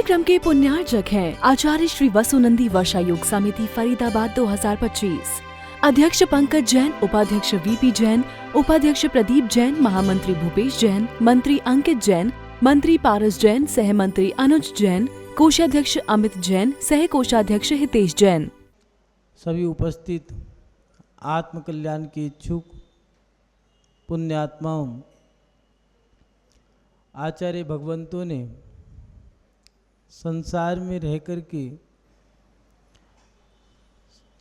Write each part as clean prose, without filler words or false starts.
कार्यक्रम के पुण्यार्चक हैं आचार्य श्री वसुनंदी वर्षा योग समिति फरीदाबाद 2025। अध्यक्ष पंकज जैन, उपाध्यक्ष वीपी जैन, उपाध्यक्ष प्रदीप जैन, महामंत्री भूपेश जैन, मंत्री अंकित जैन, मंत्री पारस जैन, सह मंत्री अनुज जैन, कोषाध्यक्ष अमित जैन, सह कोषाध्यक्ष हितेश जैन। सभी उपस्थित आत्म कल्याण के इच्छुक पुण्यात्माओं, आचार्य भगवंतों ने संसार में रह कर के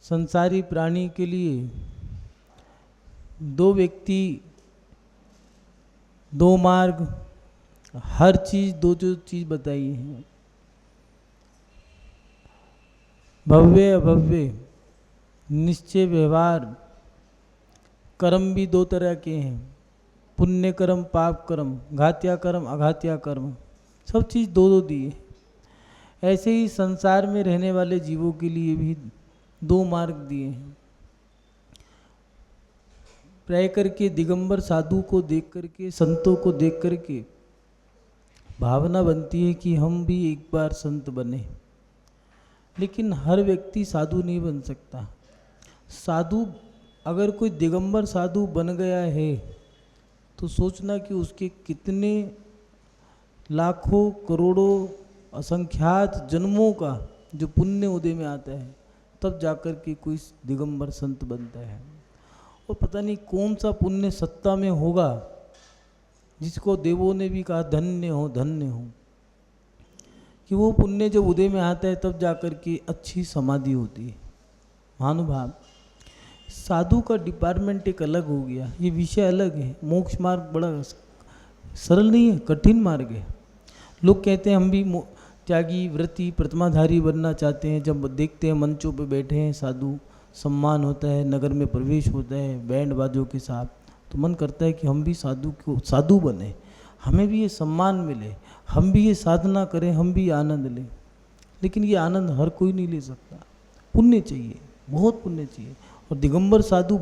संसारी प्राणी के लिए दो व्यक्ति, दो मार्ग, हर चीज दो चीज बताई है। भव्य अभव्य, निश्चय व्यवहार, कर्म भी दो तरह के हैं, पुण्य कर्म, पाप कर्म, घात्या कर्म, अघात्या कर्म, सब चीज़ दो दो दिए। ऐसे ही संसार में रहने वाले जीवों के लिए भी दो मार्ग दिए हैं। रह करके दिगंबर साधु को देख करके, संतों को देख करके भावना बनती है कि हम भी एक बार संत बने, लेकिन हर व्यक्ति साधु नहीं बन सकता। साधु, अगर कोई दिगंबर साधु बन गया है तो सोचना कि उसके कितने लाखों करोड़ों असंख्यात जन्मों का जो पुण्य उदय में आता है, तब जाकर के कोई दिगंबर संत बनता है। और पता नहीं कौन सा पुण्य सत्ता में होगा जिसको देवों ने भी कहा धन्य हो धन्य हो, कि वो पुण्य जब उदय में आता है तब जाकर के अच्छी समाधि होती है। महानुभाव, साधु का डिपार्टमेंट एक अलग हो गया, ये विषय अलग है। मोक्ष मार्ग बड़ा सरल नहीं है, कठिन मार्ग है। लोग कहते हैं हम भी त्यागी, व्रती, प्रतिमाधारी बनना चाहते हैं। जब देखते हैं मंचों पे बैठे हैं साधु, सम्मान होता है, नगर में प्रवेश होता है बैंड बाजों के साथ, तो मन करता है कि हम भी साधु बने, हमें भी ये सम्मान मिले, हम भी ये साधना करें, हम भी आनंद लें। लेकिन ये आनंद हर कोई नहीं ले सकता, पुण्य चाहिए, बहुत पुण्य चाहिए। और दिगंबर साधु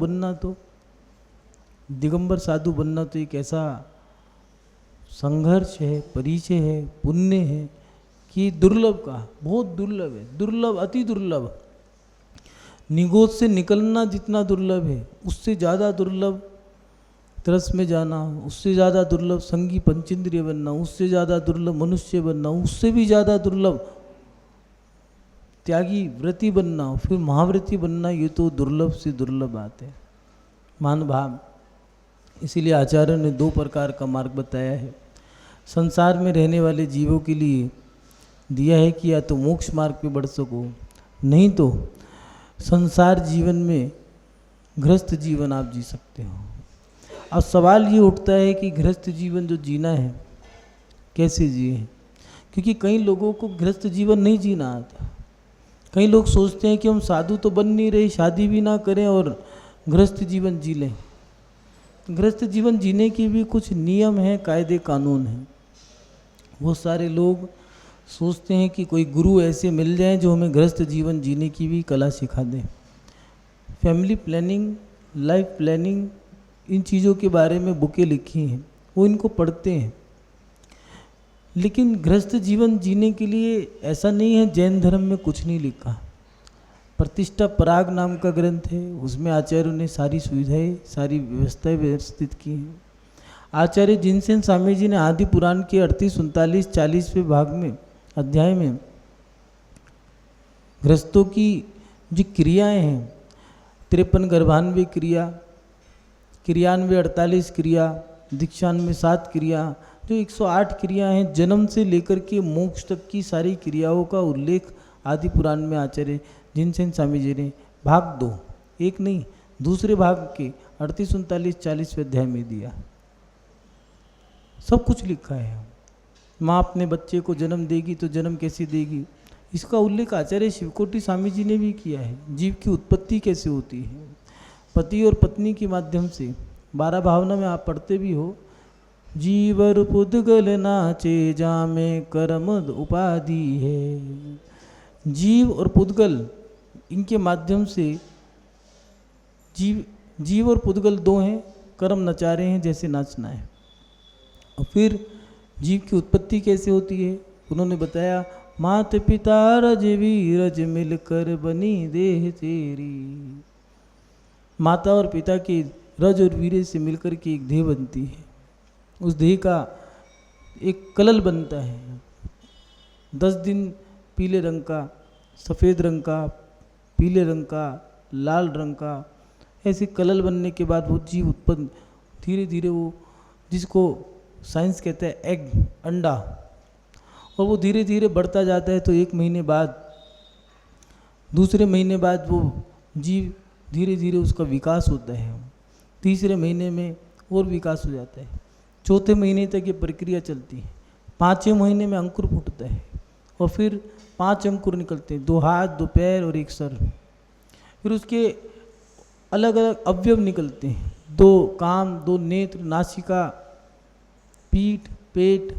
बनना तो एक ऐसा संघर्ष है, परिचय है, पुण्य है कि दुर्लभ का, बहुत दुर्लभ है, दुर्लभ, अति दुर्लभ। निगोद से निकलना जितना दुर्लभ है, उससे ज़्यादा दुर्लभ तरस में जाना, उससे ज़्यादा दुर्लभ संगी पंचेंद्रिय बनना, उससे ज़्यादा दुर्लभ मनुष्य बनना, उससे भी ज़्यादा दुर्लभ त्यागी व्रती बनना, फिर महाव्रती बनना, ये तो दुर्लभ से दुर्लभ बात है। महानुभाव, इसीलिए आचार्य ने दो प्रकार का मार्ग बताया है। संसार में रहने वाले जीवों के लिए दिया है कि या तो मोक्ष मार्ग पे बढ़ सको, नहीं तो संसार जीवन में गृहस्थ जीवन आप जी सकते हो। अब सवाल ये उठता है कि गृहस्थ जीवन जो जीना है कैसे जिए, क्योंकि कई लोगों को गृहस्थ जीवन नहीं जीना आता। कई लोग सोचते हैं कि हम साधु तो बन नहीं रहे, शादी भी ना करें और गृहस्थ जीवन जी लें। गृहस्थ जीवन जीने के भी कुछ नियम हैं, कायदे कानून हैं। बहुत सारे लोग सोचते हैं कि कोई गुरु ऐसे मिल जाए जो हमें गृहस्थ जीवन जीने की भी कला सिखा दें। फैमिली प्लानिंग, लाइफ प्लानिंग, इन चीज़ों के बारे में बुकें लिखी हैं, वो इनको पढ़ते हैं। लेकिन गृहस्थ जीवन जीने के लिए ऐसा नहीं है, जैन धर्म में कुछ नहीं लिखा। प्रतिष्ठा पराग नाम का ग्रंथ है, उसमें आचार्यों ने सारी सुविधाएं, सारी व्यवस्थाएं व्यवस्थित की हैं। आचार्य जिनसेन स्वामी जी ने आदि पुराण के 38, 39, 40वें भाग में, अध्याय में गृहस्थों की जो क्रियाएं हैं, 53 गर्भान्वय क्रिया, क्रियान्वय 48 क्रिया, दीक्षान्वय 7 क्रिया, जो 108 क्रिया हैं, जन्म से लेकर के मोक्ष तक की सारी क्रियाओं का उल्लेख आदि पुराण में आचार्य जिनसेन स्वामी जी ने भाग 2, एक नहीं दूसरे भाग के 38, 39, 40वें अध्याय में दिया। सब कुछ लिखा है। माँ अपने बच्चे को जन्म देगी तो जन्म कैसे देगी, इसका उल्लेख आचार्य शिवकोटि स्वामी जी ने भी किया है। जीव की उत्पत्ति कैसे होती है, पति और पत्नी के माध्यम से। 12 भावना में आप पढ़ते भी हो, जीवर पुद्गल नाचे जामे कर्म उपाधि है। जीव और पुद्गल, इनके माध्यम से जीव और पुद्गल दो हैं, कर्म नचा रहे हैं जैसे नाचना है। और फिर जीव की उत्पत्ति कैसे होती है, उन्होंने बताया मात पिता रज वीरज मिलकर बनी देह तेरी। माता और पिता की रज और वीर से मिलकर के एक देह बनती है। उस देह का एक कलल बनता है। 10 दिन पीले रंग का, सफ़ेद रंग का, पीले रंग का, लाल रंग का, ऐसे कलल बनने के बाद वो जीव उत्पन्न धीरे धीरे वो, जिसको साइंस कहता है एग, अंडा, और वो धीरे धीरे बढ़ता जाता है। तो 1 महीने बाद, दूसरे महीने बाद वो जीव धीरे धीरे उसका विकास होता है। तीसरे महीने में और विकास हो जाता है। चौथे महीने तक ये प्रक्रिया चलती है। 5वें महीने में अंकुर फूटता है और फिर 5 अंकुर निकलते हैं, 2 हाथ, 2 पैर और 1 सर। फिर उसके अलग अलग अवयव निकलते हैं, 2 कान, 2 नेत्र, नासिका, पीठ, पेट,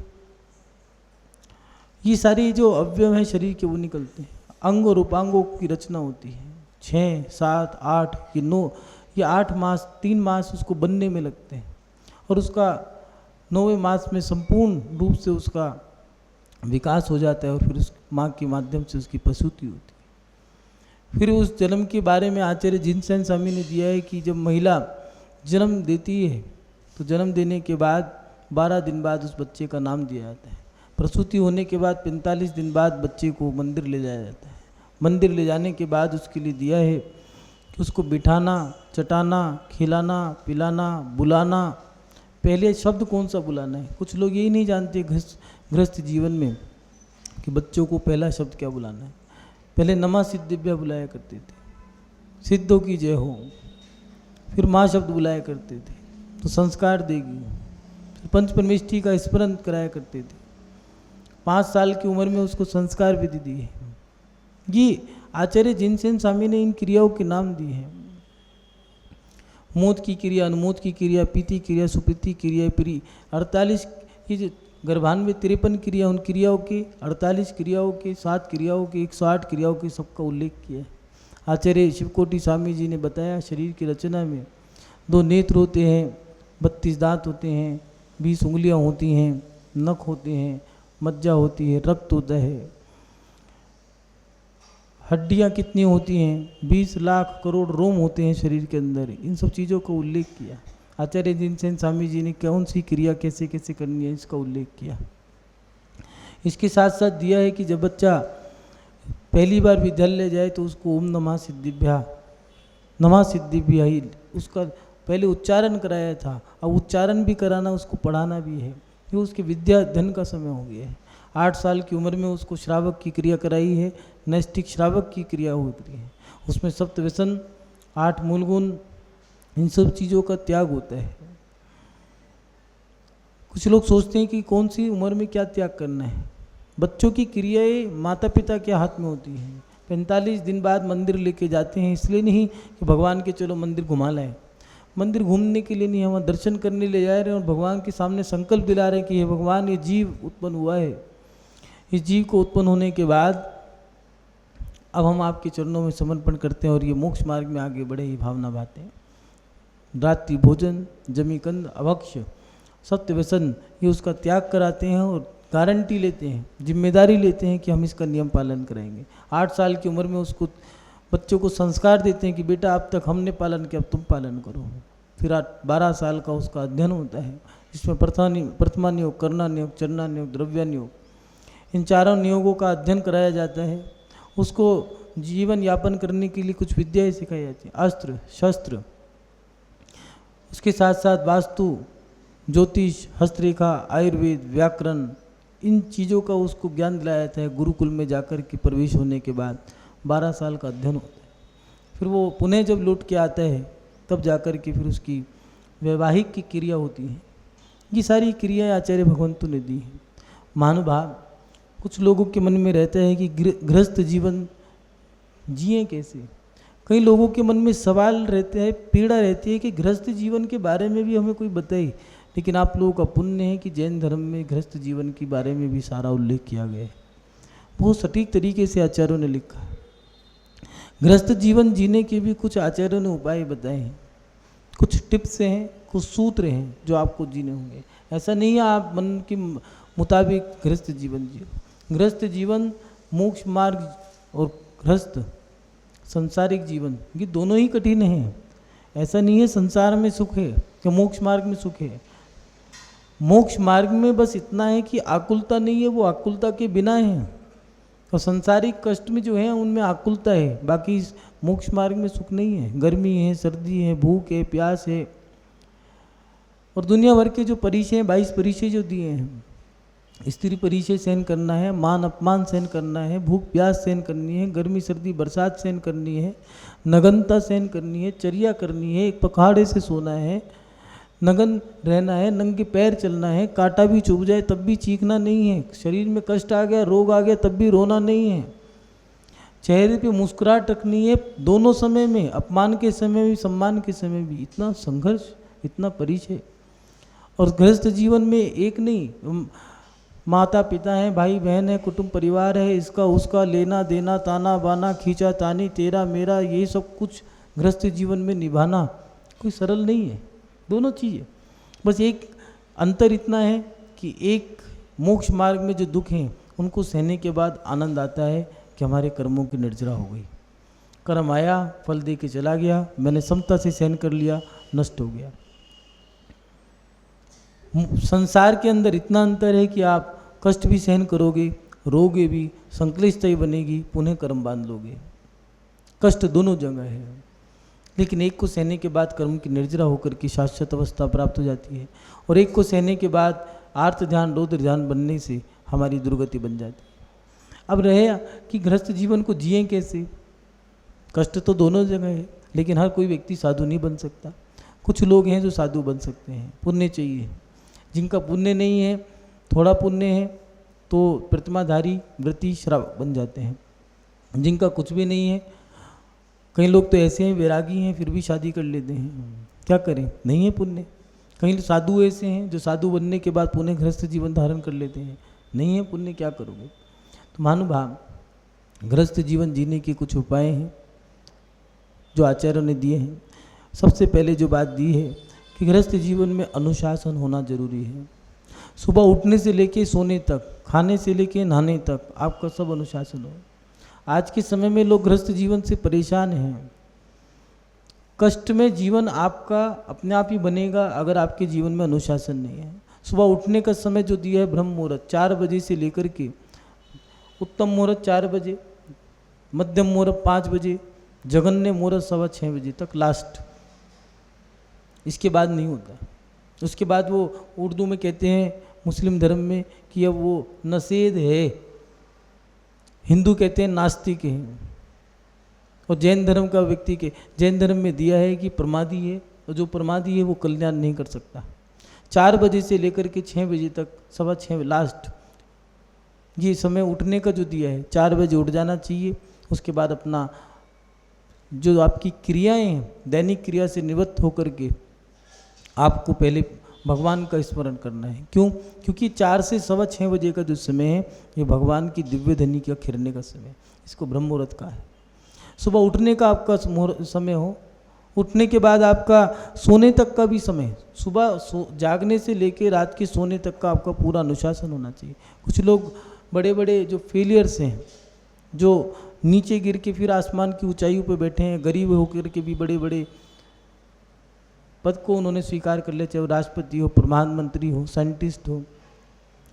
ये सारी जो अवयव हैं शरीर के वो निकलते हैं। अंग और उपांगों की रचना होती है। 6, 7, 8 ये 9, ये 8 मास, 3 मास उसको बनने में लगते हैं और उसका 9वें मास में संपूर्ण रूप से उसका विकास हो जाता है और फिर उस माँ के माध्यम से उसकी प्रसूति होती है। फिर उस जन्म के बारे में आचार्य जिनसेन स्वामी ने दिया है कि जब महिला जन्म देती है तो जन्म देने के बाद 12 दिन बाद उस बच्चे का नाम दिया जाता है। प्रसूति होने के बाद 45 दिन बाद बच्चे को मंदिर ले जाया जाता है। मंदिर ले जाने के बाद उसके लिए दिया है कि उसको बिठाना, चटाना, खिलाना, पिलाना, बुलाना। पहले शब्द कौन सा बुलाना है, कुछ लोग यही नहीं जानते गृहस्थ जीवन में कि बच्चों को पहला शब्द क्या बुलाना है। पहले नमा सिद्धिभ्या बुलाया करते थे, सिद्धों की जय हो। फिर माँ शब्द बुलाया करते थे तो संस्कार देगी। फिर पंच परमेष्ठी का स्मरण कराया करते थे। 5 साल की उम्र में उसको संस्कार विधि दी है। ये आचार्य जिनसेन स्वामी ने इन क्रियाओं के नाम दिए हैं। मोद की क्रिया, अनुमोद की क्रिया, पीति क्रिया, सुपीति क्रिया, प्री 48, ये जो गर्भान्व 53 क्रिया, उन क्रियाओं के 48 क्रियाओं के 7 क्रियाओं के 108 क्रियाओं के सबका उल्लेख किया है। आचार्य शिवकोटि स्वामी जी ने बताया शरीर की रचना में 2 नेत्र होते हैं, 32 दांत होते हैं, 20 उंगलियां होती हैं, नख होते हैं, मज्जा होती है, रक्त होता है, हड्डियाँ कितनी होती हैं, 20 लाख करोड़ रोम होते हैं शरीर के अंदर। इन सब चीज़ों का उल्लेख किया आचार्य जिनसेन स्वामी जी ने। कौन सी क्रिया कैसे कैसे करनी है इसका उल्लेख किया। इसके साथ साथ दिया है कि जब बच्चा पहली बार विद्यालय जाए तो उसको ओम नमः सिद्धिभ्या ही उसका पहले उच्चारण कराया था। अब उच्चारण भी कराना, उसको पढ़ाना भी है। ये उसके विद्या अध्ययन का समय हो गया है। 8 साल की उम्र में उसको श्रावक की क्रिया कराई है, नैष्टिक श्रावक की क्रिया होती है। उसमें सप्तव्यसन, 8 मूल गुण, इन सब चीज़ों का त्याग होता है। कुछ लोग सोचते हैं कि कौन सी उम्र में क्या त्याग करना है। बच्चों की क्रियाएं माता पिता के हाथ में होती हैं। 45 दिन बाद मंदिर लेके जाते हैं, इसलिए नहीं कि भगवान के चलो मंदिर घुमा लाए। मंदिर घूमने के लिए नहीं, हम दर्शन करने ले जा रहे हैं और भगवान के सामने संकल्प दिला रहे हैं कि हे भगवान, ये जीव उत्पन्न हुआ है, इस जीव को उत्पन्न होने के बाद अब हम आपके चरणों में समर्पण करते हैं और ये मोक्ष मार्ग में आगे बढ़े, ये भावना बातें। रात्रि भोजन, जमीकंद, अभक्ष, सत्य व्यसन, ये उसका त्याग कराते हैं और गारंटी लेते हैं, जिम्मेदारी लेते हैं कि हम इसका नियम पालन करेंगे। 8 साल की उम्र में उसको बच्चों को संस्कार देते हैं कि बेटा अब तक हमने पालन किया, अब तुम पालन करो। फिर 12 साल का उसका अध्ययन होता है, जिसमें प्रथमा नियोग, करना नियोग, चरना नियोग, द्रव्या नियोग, इन 4 नियोगों का अध्ययन कराया जाता है। उसको जीवन यापन करने के लिए कुछ विद्याएं सिखाई जाती हैं, अस्त्र शस्त्र। उसके साथ साथ वास्तु, ज्योतिष, हस्तरेखा, आयुर्वेद, व्याकरण, इन चीज़ों का उसको ज्ञान दिलाया जाता है। गुरुकुल में जाकर के प्रवेश होने के बाद 12 साल का अध्ययन होता है। फिर वो पुणे जब लौट के आता है तब जाकर के फिर उसकी वैवाहिक की क्रिया होती है। ये सारी क्रियाएं आचार्य भगवंतु ने दी हैं। महानुभाव, कुछ लोगों के मन में रहता है कि गृहस्थ जीवन जिए कैसे। कई लोगों के मन में सवाल रहते हैं, पीड़ा रहती है कि गृहस्थ जीवन के बारे में भी हमें कोई बताए। लेकिन आप लोगों का पुण्य है कि जैन धर्म में गृहस्थ जीवन के बारे में भी सारा उल्लेख किया गया है। बहुत सटीक तरीके से आचार्यों ने लिखा है। गृहस्थ जीवन जीने के भी कुछ आचार्यों ने उपाय बताए हैं, कुछ टिप्स हैं, कुछ सूत्र हैं जो आपको जीने होंगे। ऐसा नहीं है आप मन के मुताबिक गृहस्थ जीवन जियो। गृहस्थ जीवन मोक्ष मार्ग और गृहस्थ संसारिक जीवन, ये दोनों ही कठिन हैं। ऐसा नहीं है संसार में सुख है कि मोक्ष मार्ग में सुख है। मोक्ष मार्ग में बस इतना है कि आकुलता नहीं है, वो आकुलता के बिना है। और संसारिक कष्ट में जो है उनमें आकुलता है, बाकी इस मोक्ष मार्ग में सुख नहीं है। गर्मी है, सर्दी है, भूख है, प्यास है, और दुनिया भर के जो परिचय हैं, 22 परिचय जो दिए हैं, स्त्री परिचय सहन करना है, मान अपमान सहन करना है, भूख प्यास सहन करनी है, गर्मी सर्दी बरसात सहन करनी है, नग्नता सहन करनी है, चर्या करनी है, एक पखाड़े से सोना है, नग्न रहना है, नंगे पैर चलना है, कांटा भी चुभ जाए तब भी चीखना नहीं है, शरीर में कष्ट आ गया, रोग आ गया तब भी रोना नहीं है, चेहरे पे मुस्कुराहट रखनी है दोनों समय में, अपमान के समय भी सम्मान के समय भी। इतना संघर्ष, इतना परिचय। और गृहस्थ जीवन में एक नहीं, माता पिता हैं, भाई बहन है, कुटुंब परिवार है, इसका उसका लेना देना, ताना बाना, खींचा तानी, तेरा मेरा, ये सब कुछ गृहस्थ जीवन में निभाना कोई सरल नहीं है। दोनों चीज़ें, बस एक अंतर इतना है कि एक मोक्ष मार्ग में जो दुख हैं उनको सहने के बाद आनंद आता है कि हमारे कर्मों की निर्जरा हो गई, कर्म आया फल दे के चला गया, मैंने समता से सहन कर लिया, नष्ट हो गया। संसार के अंदर इतना अंतर है कि आप कष्ट भी सहन करोगे, रोगे भी, संक्लिष्टता ही बनेगी, पुनः कर्म बांध लोगे। कष्ट दोनों जगह है, लेकिन एक को सहने के बाद कर्म की निर्जरा होकर के शाश्वत अवस्था प्राप्त हो जाती है, और एक को सहने के बाद आर्त ध्यान रौद्र ध्यान बनने से हमारी दुर्गति बन जाती है। अब रहे कि गृहस्थ जीवन को जिएं कैसे। कष्ट तो दोनों जगह है, लेकिन हर कोई व्यक्ति साधु नहीं बन सकता। कुछ लोग हैं जो साधु बन सकते हैं, पुण्य चाहिए। जिनका पुण्य नहीं है, थोड़ा पुण्य है, तो प्रतिमाधारी व्रती श्रावक बन जाते हैं। जिनका कुछ भी नहीं है, कई लोग तो ऐसे हैं वैरागी हैं फिर भी शादी कर लेते हैं, क्या करें, नहीं है पुण्य। कई साधु ऐसे हैं जो साधु बनने के बाद पुण्य गृहस्थ जीवन धारण कर लेते हैं, नहीं है पुण्य, क्या करोगे। तो महानुभाव, गृहस्थ जीवन जीने के कुछ उपाय हैं जो आचार्यों ने दिए हैं। सबसे पहले जो बात दी है कि गृहस्थ जीवन में अनुशासन होना जरूरी है। सुबह उठने से लेके सोने तक, खाने से लेके नहाने तक आपका सब अनुशासन हो। आज के समय में लोग गृहस्थ जीवन से परेशान हैं। कष्ट में जीवन आपका अपने आप ही बनेगा अगर आपके जीवन में अनुशासन नहीं है। सुबह उठने का समय जो दिया है ब्रह्म मुहूर्त 4 बजे से लेकर के उत्तम मुहूर्त 4 बजे, मध्यम मुहूर्त 5 बजे, जघन्य मुहूर्त 6:15 बजे तक लास्ट, इसके बाद नहीं होता। उसके बाद वो उर्दू में कहते हैं मुस्लिम धर्म में कि अब वो नसेद है, हिंदू कहते हैं नास्तिक हैं, और जैन धर्म का व्यक्ति के जैन धर्म में दिया है कि प्रमादी है, और जो प्रमादी है वो कल्याण नहीं कर सकता। 4 बजे से लेकर के 6 बजे तक, 6:15 लास्ट, ये समय उठने का जो दिया है। 4 बजे उठ जाना चाहिए। उसके बाद अपना जो आपकी क्रियाएं हैं, दैनिक क्रिया से निवृत्त होकर के आपको पहले भगवान का स्मरण करना है। क्यों? क्योंकि 4 से 6:15 बजे का जो समय है ये भगवान की दिव्य धनी का खिरने का समय, इसको ब्रह्म मुहूर्त का है। सुबह उठने का आपका समय हो, उठने के बाद आपका सोने तक का भी समय, सुबह जागने से लेके रात के सोने तक का आपका पूरा अनुशासन होना चाहिए। कुछ लोग बड़े बड़े जो फेलियर्स हैं, जो नीचे गिर के फिर आसमान की ऊंचाइयों पे बैठे हैं, गरीब होकर के भी बड़े बड़े पद को उन्होंने स्वीकार कर लिया, चाहे वो राष्ट्रपति हो, प्रधानमंत्री हो, साइंटिस्ट हो,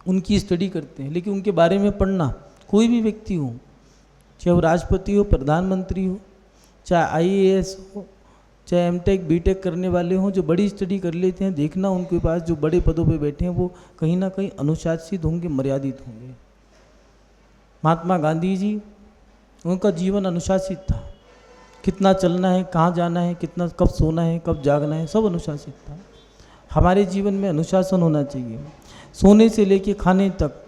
उनकी स्टडी करते हैं। लेकिन उनके बारे में पढ़ना, कोई भी व्यक्ति हो, चाहे वो राष्ट्रपति हो, प्रधानमंत्री हो, चाहे IAS हो, चाहे M.Tech B.Tech करने वाले हों, जो बड़ी स्टडी कर लेते हैं, देखना उनके पास जो बड़े पदों पे बैठे हैं वो कहीं ना कहीं अनुशासित होंगे, मर्यादित होंगे। महात्मा गांधी जी, उनका जीवन अनुशासित था। कितना चलना है, कहाँ जाना है, कितना कब सोना है, कब जागना है, सब अनुशासित था। हमारे जीवन में अनुशासन होना चाहिए। सोने से लेके खाने तक,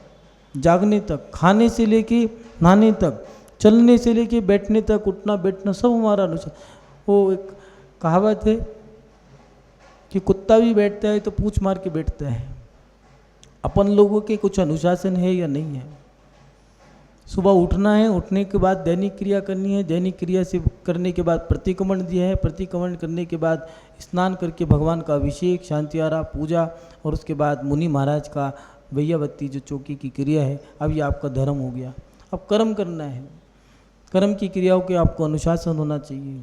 जागने तक, खाने से लेके नहाने तक, चलने से लेके बैठने तक, उठना बैठना सब हमारा अनुशासन। वो एक कहावत है कि कुत्ता भी बैठता है तो पूंछ मार के बैठता है। अपन लोगों के कुछ अनुशासन है या नहीं है। सुबह उठना है, उठने के बाद दैनिक क्रिया करनी है, दैनिक क्रिया से करने के बाद प्रतिक्रमण दिया है, प्रतिक्रमण करने के बाद स्नान करके भगवान का अभिषेक, शांति आरा, पूजा, और उसके बाद मुनि महाराज का वैयावत्ती जो चौकी की क्रिया है। अब ये आपका धर्म हो गया। अब कर्म करना है, कर्म की क्रियाओं के आपको अनुशासन होना चाहिए।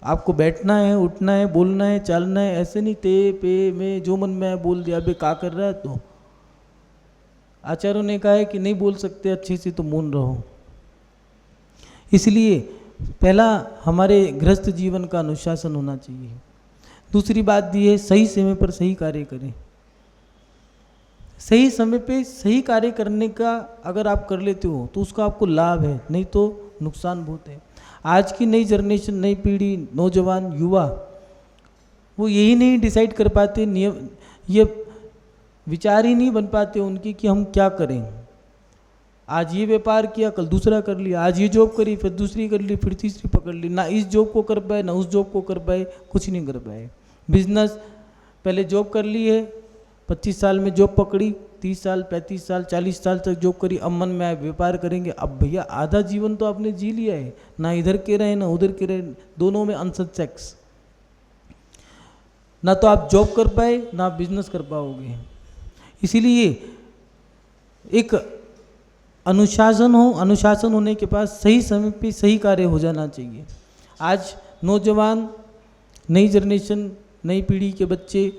आपको बैठना है, उठना है, बोलना है, चलना है, ऐसे नहीं ते पे में जो मन में आए बोल दिया, अबे क्या कर रहा है। तो आचार्यों ने कहा है कि नहीं बोल सकते अच्छे से तो मौन रहो। इसलिए पहला हमारे गृहस्थ जीवन का अनुशासन होना चाहिए। दूसरी बात ये है, सही समय पर सही कार्य करें। सही समय पे सही कार्य करने का अगर आप कर लेते हो तो उसका आपको लाभ है, नहीं तो नुकसान बहुत है। आज की नई जनरेशन, नई पीढ़ी, नौजवान, युवा, वो यही नहीं डिसाइड कर पाते, नियम ये विचार ही नहीं बन पाते उनकी कि हम क्या करें। आज ये व्यापार किया, कल दूसरा कर लिया, आज ये जॉब करी, फिर दूसरी कर ली, फिर तीसरी पकड़ ली, ना इस जॉब को कर पाए ना उस जॉब को कर पाए, कुछ नहीं कर पाए। बिजनेस पहले जॉब कर ली है, 25 साल में जॉब पकड़ी, 30 साल 35 साल 40 साल तक जॉब करी, अब मन में आए व्यापार करेंगे। अब भैया आधा जीवन तो आपने जी लिया है, ना इधर के रहे ना उधर के रहे, दोनों में अनसक्सेस। ना तो आप जॉब कर पाए ना बिजनेस कर पाओगे। इसीलिए एक अनुशासन हो, अनुशासन होने के पास सही समय पे सही कार्य हो जाना चाहिए। आज नौजवान, नई जनरेशन, नई पीढ़ी के बच्चे,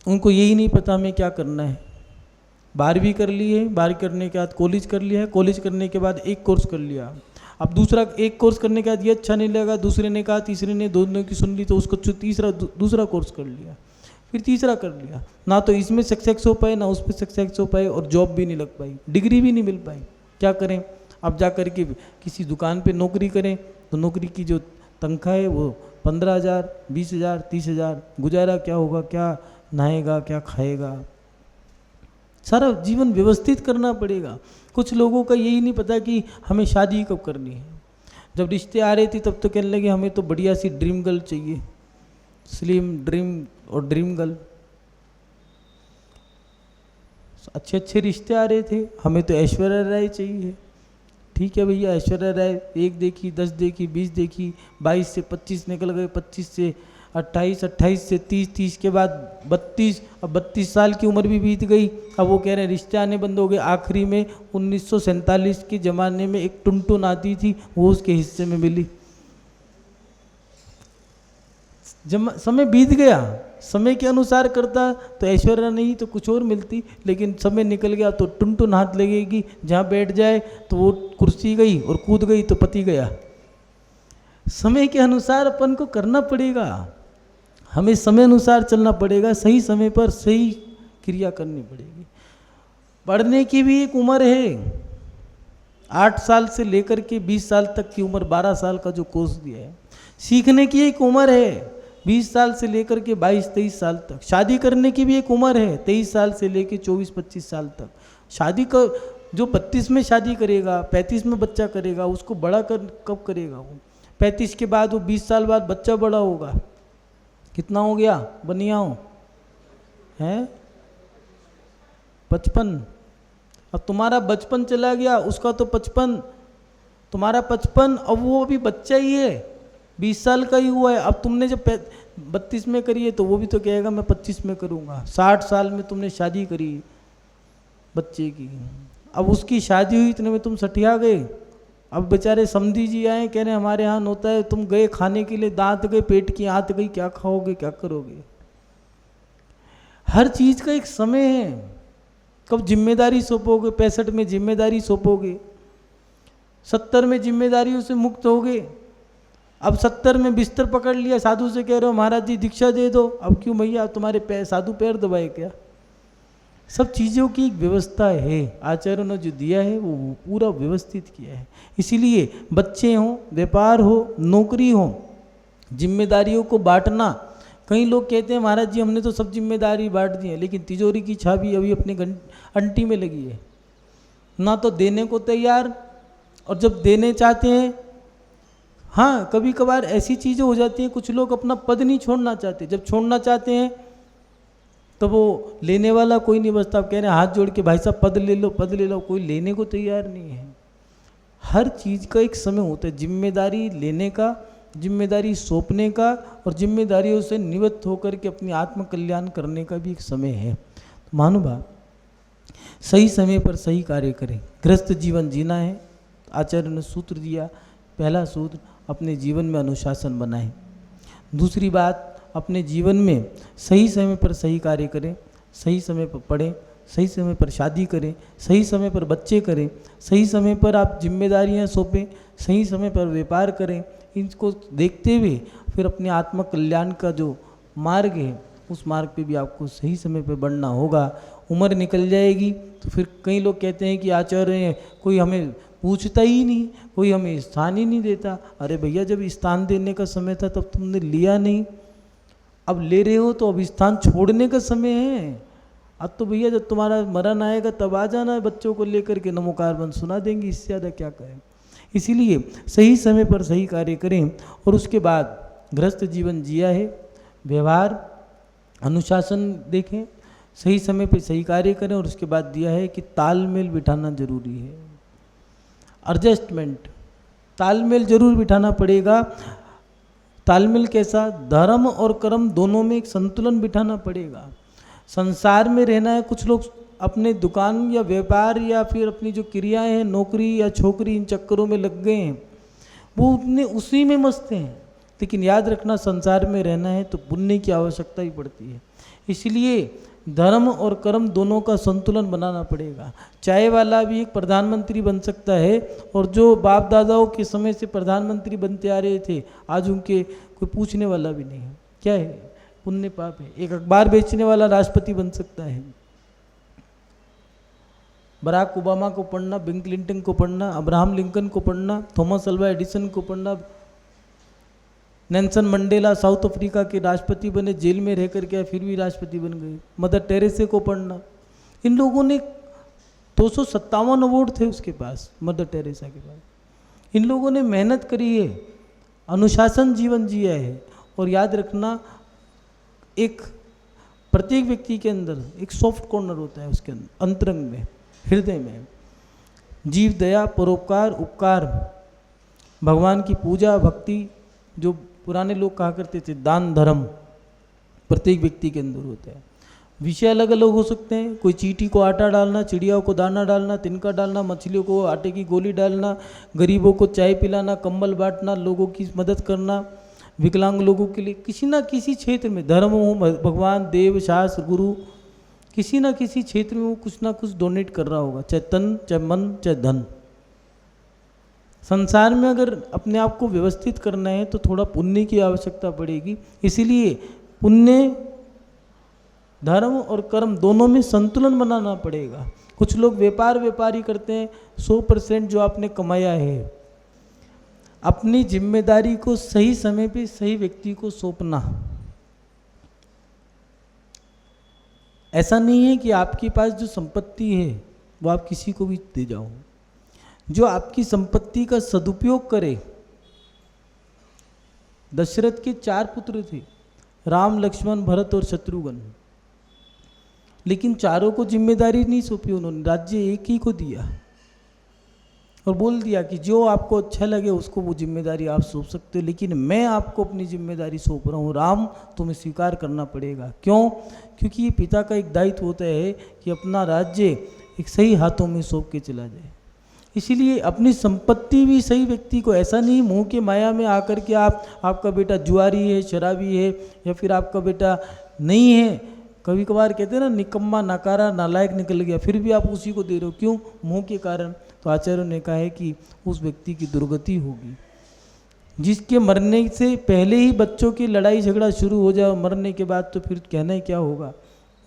उनको यही नहीं पता हमें क्या करना है। 12वीं कर ली है, 12वीं करने के बाद कॉलेज कर लिया है, कॉलेज करने के बाद एक कोर्स कर लिया, अब दूसरा एक कोर्स करने के बाद ये अच्छा नहीं लगा, दूसरे ने कहा, तीसरे ने, दोनों की सुन ली तो उसको दूसरा कोर्स कर लिया, फिर तीसरा कर लिया। ना तो इसमें सक्सेस हो पाए ना उसमें सक्सेस हो पाए, और जॉब भी नहीं लग पाई, डिग्री भी नहीं मिल पाई। क्या करें? अब जा कर के किसी दुकान पे नौकरी करें तो नौकरी की जो तनख्वाह है वो 15,000, 20,000, 30,000, गुजारा क्या होगा, क्या नहाएगा, क्या खाएगा। सारा जीवन व्यवस्थित करना पड़ेगा। कुछ लोगों का यही नहीं पता कि हमें शादी कब करनी है। जब रिश्ते आ रहे थे तब तो कहने लगे हमें तो बढ़िया सी ड्रीम गर्ल चाहिए, स्लिम ड्रीम और ड्रीम गर्ल, अच्छे अच्छे रिश्ते आ रहे थे, हमें तो ऐश्वर्या राय चाहिए। ठीक है भैया, ऐश्वर्या राय 1 देखी, 10 देखी, 20 देखी, 22 से 25 निकल गए, 25 से 28, 28 से 30, 30 के बाद 32, अब 32 साल की उम्र भी बीत गई। अब वो कह रहे हैं रिश्ते आने बंद हो गए। आखिरी में 1947 के ज़माने में एक टुनटुन आती थी, वो उसके हिस्से में मिली। समय बीत गया, समय के अनुसार करता तो ऐश्वर्या नहीं तो कुछ और मिलती, लेकिन समय निकल गया तो टुनटुन हाथ लगेगी, जहाँ बैठ जाए तो वो कुर्सी गई और कूद गई तो पति गया। समय के अनुसार अपन को करना पड़ेगा, हमें समय अनुसार चलना पड़ेगा, सही समय पर सही क्रिया करनी पड़ेगी। पढ़ने की भी एक उम्र है, 8 साल से लेकर के 20 साल तक की उम्र, 12 साल का जो कोर्स दिया है। सीखने की एक उम्र है, 20 साल से लेकर के 22-23 साल तक। शादी करने की भी एक उम्र है, 23 साल से लेकर 24-25 साल तक। शादी का जो 32 में शादी करेगा, 35 में बच्चा करेगा, उसको बड़ा कब करेगा वो? 35 के बाद वो 20 साल बाद बच्चा बड़ा होगा। कितना हो गया बनियाओ हैं? 55। अब तुम्हारा बचपन चला गया, उसका तो 55, तुम्हारा 55, अब वो अभी बच्चा ही है, 20 साल का ही हुआ है। अब तुमने जब 32 में करी है तो वो भी तो कहेगा मैं 25 में करूँगा। 60 साल में तुमने शादी करी बच्चे की, अब उसकी शादी हुई इतने में तुम सठिया गए। अब बेचारे समधी जी आए, कह रहे हमारे यहाँ होता है, तुम गए खाने के लिए, दांत गए, पेट की आंत गई, क्या खाओगे, क्या करोगे? हर चीज़ का एक समय है। कब जिम्मेदारी सौंपोगे? 65 में जिम्मेदारी सौंपोगे, 70 में जिम्मेदारियों से मुक्त होगे। अब 70 में बिस्तर पकड़ लिया, साधु से कह रहे हो महाराज जी दीक्षा दे दो। अब क्यों भैया, तुम्हारे साधु पैर दबाए क्या? सब चीज़ों की एक व्यवस्था है, आचार्यों ने जो दिया है वो पूरा व्यवस्थित किया है। इसीलिए बच्चे हों, व्यापार हो, नौकरी हो, जिम्मेदारियों को बांटना। कई लोग कहते हैं महाराज जी हमने तो सब जिम्मेदारी बांट दी है, लेकिन तिजोरी की चाबी अभी अपने अंटी में लगी है, ना तो देने को तैयार, और जब देने चाहते हैं, हाँ कभी कभार ऐसी चीज़ें हो जाती हैं, कुछ लोग अपना पद नहीं छोड़ना चाहते, जब छोड़ना चाहते हैं तो वो लेने वाला कोई नहीं बचता। कह रहे हैं हाथ जोड़ के भाई साहब पद ले लो, पद ले लो, कोई लेने को तैयार नहीं है। हर चीज़ का एक समय होता है, जिम्मेदारी लेने का, जिम्मेदारी सौंपने का, और जिम्मेदारियों से निवृत्त होकर के अपनी आत्म कल्याण करने का भी एक समय है। तो महानुभाव, सही समय पर सही कार्य करें। गृहस्थ जीवन जीना है, आचार्य ने सूत्र दिया, पहला सूत्र अपने जीवन में अनुशासन बनाएं। दूसरी बात, अपने जीवन में सही समय पर सही कार्य करें, सही समय पर पढ़ें, सही समय पर शादी करें, सही समय पर बच्चे करें, सही समय पर आप जिम्मेदारियां सौंपें, सही समय पर व्यापार करें। इनको देखते हुए फिर अपने आत्म कल्याण का जो मार्ग है उस मार्ग पे भी आपको सही समय पे बढ़ना होगा। उम्र निकल जाएगी तो फिर कई लोग कहते हैं कि आचार्य कोई हमें पूछता ही नहीं, कोई हमें स्थान ही नहीं देता। अरे भैया, जब स्थान देने का समय था तब तुमने लिया नहीं, अब ले रहे हो तो अब स्थान छोड़ने का समय है। अब तो भैया जब तुम्हारा मरण आएगा तब आ जाना, बच्चों को लेकर के नमोकार बंद सुना देंगे, इससे ज़्यादा क्या करें। इसीलिए सही समय पर सही कार्य करें। और उसके बाद गृहस्थ जीवन जिया है, व्यवहार अनुशासन देखें, सही समय पे सही कार्य करें। और उसके बाद दिया है कि तालमेल बिठाना जरूरी है, एडजस्टमेंट, तालमेल जरूर बिठाना पड़ेगा। तालमेल कैसा? धर्म और कर्म दोनों में एक संतुलन बिठाना पड़ेगा। संसार में रहना है, कुछ लोग अपने दुकान या व्यापार या फिर अपनी जो क्रियाएं हैं, नौकरी या छोकरी, इन चक्करों में लग गए हैं, वो उतने उसी में मस्त हैं। लेकिन याद रखना, संसार में रहना है तो पुण्य की आवश्यकता ही पड़ती है। इसलिए धर्म और कर्म दोनों का संतुलन बनाना पड़ेगा। चाय वाला भी एक प्रधानमंत्री बन सकता है, और जो बाप दादाओं के समय से प्रधानमंत्री बनते आ रहे थे, आज उनके कोई पूछने वाला भी नहीं है। क्या है? पुण्य पाप है। एक अखबार बेचने वाला राष्ट्रपति बन सकता है। बराक ओबामा को पढ़ना, बिल क्लिंटन को पढ़ना, अब्राहम लिंकन को पढ़ना, थॉमस अल्वा एडिसन को पढ़ना, नेल्सन मंडेला साउथ अफ्रीका के राष्ट्रपति बने, जेल में रह कर के फिर भी राष्ट्रपति बन गए। मदर टेरेसा को पढ़ना। इन लोगों ने 257 अवार्ड थे उसके पास, मदर टेरेसा के पास। इन लोगों ने मेहनत करी है, अनुशासन जीवन जिया है। और याद रखना, एक प्रत्येक व्यक्ति के अंदर एक सॉफ्ट कॉर्नर होता है, उसके अंदर अंतरंग में, हृदय में। जीव दया, परोपकार, उपकार, भगवान की पूजा, भक्ति, जो पुराने लोग कहा करते थे दान धर्म, प्रत्येक व्यक्ति के अंदर होता है। विषय अलग अलग हो सकते हैं। कोई चींटी को आटा डालना, चिड़ियाओं को दाना डालना, तिनका डालना, मछलियों को आटे की गोली डालना, गरीबों को चाय पिलाना, कंबल बांटना, लोगों की मदद करना, विकलांग लोगों के लिए किसी ना किसी क्षेत्र में, धर्म हो, भगवान, देव, शास्त्र, गुरु, किसी ना किसी क्षेत्र में वो कुछ ना कुछ डोनेट कर रहा होगा, चाहे तन, चाहे मन, चाहे धन। संसार में अगर अपने आप को व्यवस्थित करना है तो थोड़ा पुण्य की आवश्यकता पड़ेगी। इसीलिए पुण्य, धर्म और कर्म दोनों में संतुलन बनाना पड़ेगा। कुछ लोग व्यापारी करते हैं, 100% जो आपने कमाया है, अपनी जिम्मेदारी को सही समय पे सही व्यक्ति को सौंपना। ऐसा नहीं है कि आपके पास जो संपत्ति है वो आप किसी को भी दे जाओ। जो आपकी संपत्ति का सदुपयोग करे। दशरथ के 4 पुत्र थे, राम, लक्ष्मण, भरत और शत्रुघ्न, लेकिन चारों को जिम्मेदारी नहीं सौंपी उन्होंने, राज्य एक ही को दिया और बोल दिया कि जो आपको अच्छा लगे उसको वो जिम्मेदारी आप सौंप सकते हो, लेकिन मैं आपको अपनी जिम्मेदारी सौंप रहा हूँ राम, तुम्हें स्वीकार करना पड़ेगा। क्यों? क्योंकि ये पिता का एक दायित्व होता है कि अपना राज्य एक सही हाथों में सौंप के चला जाए। इसीलिए अपनी संपत्ति भी सही व्यक्ति को, ऐसा नहीं मुंह के माया में आकर के आपका बेटा जुआरी है, शराबी है, या फिर आपका बेटा नहीं है, कभी कभार कहते हैं ना निकम्मा, नाकारा, नालायक निकल गया, फिर भी आप उसी को दे रहे हो। क्यों? मुंह के कारण। तो आचार्यों ने कहा है कि उस व्यक्ति की दुर्गति होगी। जिसके मरने से पहले ही बच्चों की लड़ाई झगड़ा शुरू हो जाए, मरने के बाद तो फिर कहना ही क्या होगा।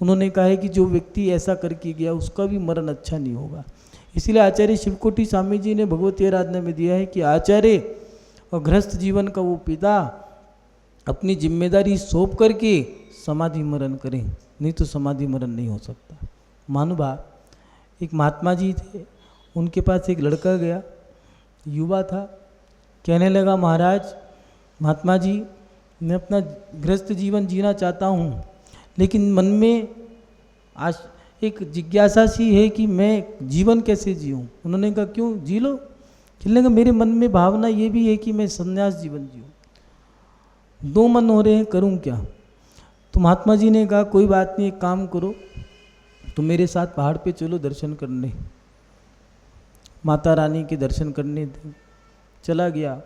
उन्होंने कहा है कि जो व्यक्ति ऐसा करके गया उसका भी मरण अच्छा नहीं होगा। इसीलिए आचार्य शिवकोटि स्वामी जी ने भगवती आराधना में दिया है कि आचार्य और गृहस्थ जीवन का वो पिता अपनी जिम्मेदारी सौंप करके समाधि मरण करें, नहीं तो समाधि मरण नहीं हो सकता। महानुभाव, एक महात्मा जी थे, उनके पास एक लड़का गया, युवा था, कहने लगा महाराज, महात्मा जी मैं अपना गृहस्थ जीवन जीना चाहता हूँ, लेकिन मन में आज एक जिज्ञासा सी है कि मैं जीवन कैसे जीऊँ। उन्होंने कहा क्यों? जी लो। कहने लगा मेरे मन में भावना ये भी है कि मैं संन्यास जीवन जीऊँ। 2 मन हो रहे हैं, करूँ क्या? तो महात्मा जी ने कहा कोई बात नहीं, एक काम करो, तो मेरे साथ पहाड़ पे चलो दर्शन करने, माता रानी के दर्शन करने। चला गया।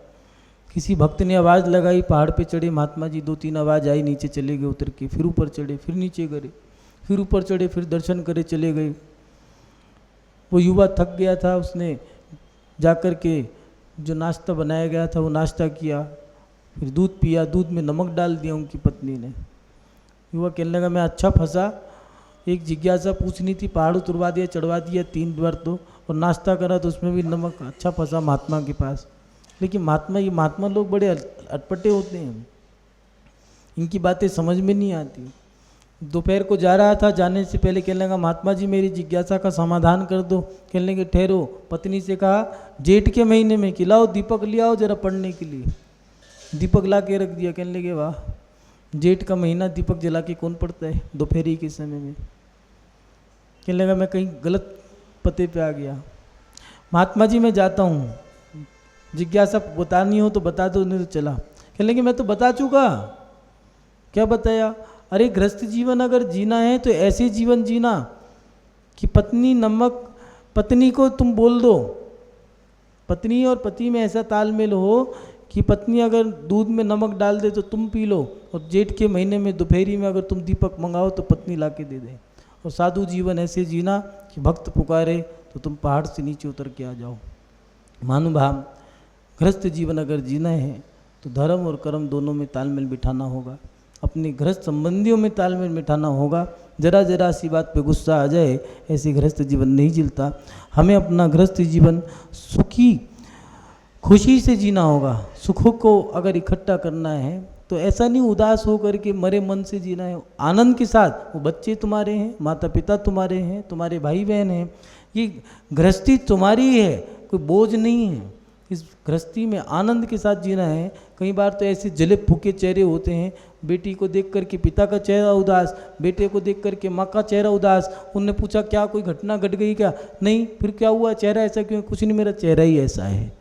किसी भक्त ने आवाज़ लगाई, पहाड़ पे चढ़े महात्मा जी, 2-3 आवाज़ आई, नीचे चले गए उतर के, फिर ऊपर चढ़े, फिर नीचे गए, फिर ऊपर चढ़े, फिर दर्शन करे चले गए। वो युवा थक गया था, उसने जाकर के जो नाश्ता बनाया गया था वो नाश्ता किया, फिर दूध पिया, दूध में नमक डाल दिया उनकी पत्नी ने। युवा कहने लगा मैं अच्छा फंसा, एक जिज्ञासा पूछनी थी, पहाड़ उतरवा दिया, चढ़वा दिया 3 बार तो, और नाश्ता करा तो उसमें भी नमक, अच्छा फंसा महात्मा के पास। लेकिन महात्मा लोग बड़े अटपटे होते हैं, इनकी बातें समझ में नहीं आती। दोपहर को जा रहा था, जाने से पहले कहने लगा महात्मा जी मेरी जिज्ञासा का समाधान कर दो। कहने लगे ठहरो। पत्नी से कहा जेठ के महीने में खिलाओ, दीपक ले आओ जरा पढ़ने के लिए। दीपक ला के रख दिया। कहने लगे वाह, जेठ का महीना दीपक जला के कौन पड़ता है दोपहरी के समय में। कहने लगा मैं कहीं गलत पते पे आ गया। महात्मा जी मैं जाता हूँ, जिज्ञासा बतानी हो तो बता दो, नहीं तो चला। कहने लगे मैं तो बता चुका। क्या बताया? अरे गृहस्थ जीवन अगर जीना है तो ऐसे जीवन जीना कि पत्नी को तुम बोल दो, पत्नी और पति में ऐसा तालमेल हो कि पत्नी अगर दूध में नमक डाल दे तो तुम पी लो, और जेठ के महीने में दोपहरी में अगर तुम दीपक मंगाओ तो पत्नी ला के दे दे। और साधु जीवन ऐसे जीना कि भक्त पुकारे तो तुम पहाड़ से नीचे उतर के आ जाओ। महानुभाव, गृहस्थ जीवन अगर जीना है तो धर्म और कर्म दोनों में तालमेल बिठाना होगा, अपने गृहस्थ संबंधियों में तालमेल बिठाना होगा। जरा जरा सी बात पे गुस्सा आ जाए, ऐसे गृहस्थ जीवन नहीं जिलता। हमें अपना गृहस्थ जीवन सुखी खुशी से जीना होगा। सुखों को अगर इकट्ठा करना है तो ऐसा नहीं उदास हो करके मरे मन से जीना है, आनंद के साथ। वो बच्चे तुम्हारे हैं, माता पिता तुम्हारे हैं, तुम्हारे भाई बहन हैं, ये गृहस्थी तुम्हारी है, कोई बोझ नहीं है। इस गृहस्थी में आनंद के साथ जीना है। कई बार तो ऐसे जले फूके चेहरे होते हैं, बेटी को देख करके पिता का चेहरा उदास, बेटे को देख करके माँ का चेहरा उदास। उनने पूछा क्या कोई घटना घट गई क्या? नहीं। फिर क्या हुआ? चेहरा ऐसा क्यों? कुछ नहीं, मेरा चेहरा ही ऐसा है।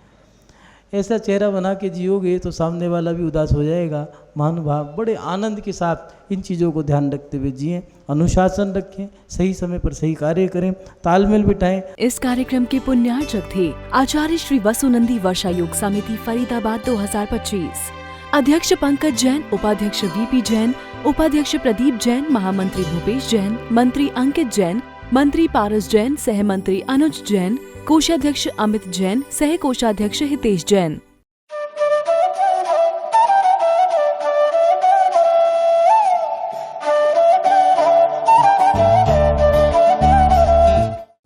ऐसा चेहरा बना के जियोगे तो सामने वाला भी उदास हो जाएगा। महानुभाव, बड़े आनंद के साथ इन चीज़ों को ध्यान रखते हुए जिएं, अनुशासन रखें, सही समय पर सही कार्य करें, तालमेल बिठाएं। इस कार्यक्रम के पुण्यार्चक थे आचार्य श्री वसुनंदी वर्षा योग समिति फरीदाबाद 2025। अध्यक्ष पंकज जैन, उपाध्यक्ष वीपी जैन, उपाध्यक्ष प्रदीप जैन, महामंत्री भूपेश जैन, मंत्री अंकित जैन, मंत्री पारस जैन, सह मंत्री अनुज जैन, कोषाध्यक्ष अमित जैन, सह कोषाध्यक्ष हितेश जैन।